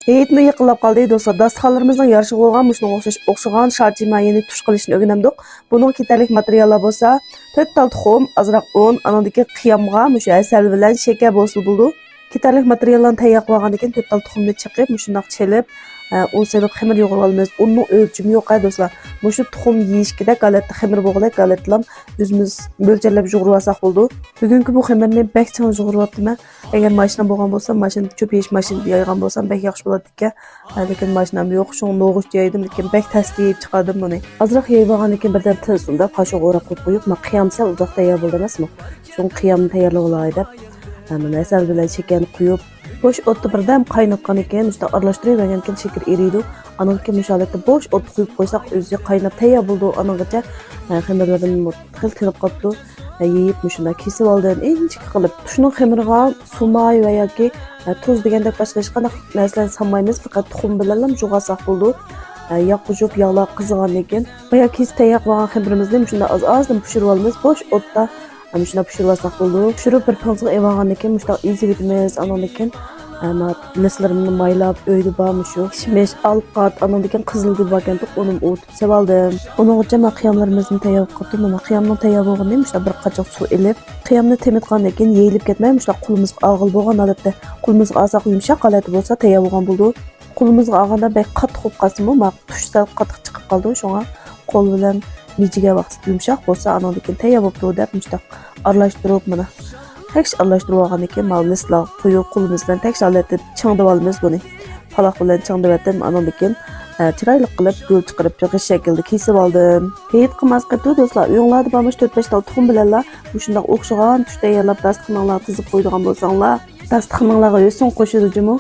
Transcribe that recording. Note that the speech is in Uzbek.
Heyitmi yıqılab qaldı dostlar. Dasturxonlarimizning yarışı bo'lgan mushunga o'xshagan sharchi mayini tush qilishni o'rgandik. Buning ketarlik materiallar bo'lsa, 4 tal tuxum, azroq un, anadagi qiyamga mushu asal bilan shakar bo'lsa bo'ldi. Ketarlik materiallarni tayyor qilgandan keyin 4 tal tuxumni chiqib, mushundoq chelib, un sepib xamir yo'g'irib olamiz. Unning o'lchami yo'q do'stlar. Mushu tuxum yeyishkida galatda xamir bo'g'ilib, galatlam o'zimiz o'lchab yo'g'irib olsak bo'ldi. Bugungi bu xamirni bek chang yo'g'iribman. Agar mashina bo'lgan bo'lsa, mashina cho'p yeyish mashinada yaygan bo'lsam, bek yaxshi bo'ladi ekan. Lekin mashinam yo'q, shu no'g'uch yeydim, lekin bek tasdi yeb chiqardim buni. Azroq yeyib olgandan keyin birdan tilsunda qoshiq o'rab qo'yib, men qiyamsal uzoq tayyor bo'ldi emasmi? Shu qiyamni tayyorlab olay deb, mana asal bilan shakarni quyib, bo'sh o'tda birdan qaynatgandan keyin usta aralashtirib olgandan keyin shakar eriydi. Anaga musholatda bo'sh o't quyib qo'ysak, o'zi qaynab tayyor bo'ldi. Anagacha xamirlardan tilib qoldi. Yeyib mushunda kesib oldim. Inchik qilib, shuning xamiriga sumay va yoki tuz degandek boshqa hech qanday narsalarni solmaymiz, faqat tuxum bilan jug'asak bo'ldi. Yoqib yog'lar qizg'andan keyin boya kesib tayyor qilgan xamirimizni mushunda oz-ozdan pishirib olamiz. Bo'sh o'tda mushunda pishirib olsak bo'ldi. Pishirib bir pansiq evagandan keyin mushunda ezilibmiz, andan keyin lislarimni maylab o'ydi bormi shu kishmish alqat anandan qizil deb bo'lgan uni o'tib sevaldim. Uningcha men qiyamlarimizni tayyor qildim. Mana qiyamni tayyor bo'lganda mushta bir qachoq suv ilib, qiyamni temitgandan keyin yeyilib ketmay mushta qo'limizga og'il bo'lgan holatda, qo'limizga ozoq yumshoq holati bo'lsa tayyor bo'lgan bo'ldi. Qo'limizga olganda bek qattiq bo'lib qolsa-mu, men tushsal qattiq chiqib qoldi. Shunga qo'l bilan mijiga vaqt yumshoq bo'lsa anandan keyin tayyor bo'libdi deb mushta aralashtirib mana tekrar aralashtirib olgandan keyin mavlislar qo'yib qo'limizdan tekrar aralashtirib changdib olamiz buni. Paloq bilan changdib etdim. Anandan keyin chiroyli qilib gul chiqarib yog'ish shaklda kesib oldim. Heyit qilmas qilib do'stlar, uyinglarda bo'lmish 4-5 tal tuxum bilanlar shundoq o'xshagan tush tayyorlab dasturxonlarga tizib qo'ydigan bo'lsanglar, dasturxonlarga yo'sin qo'shildi-mu.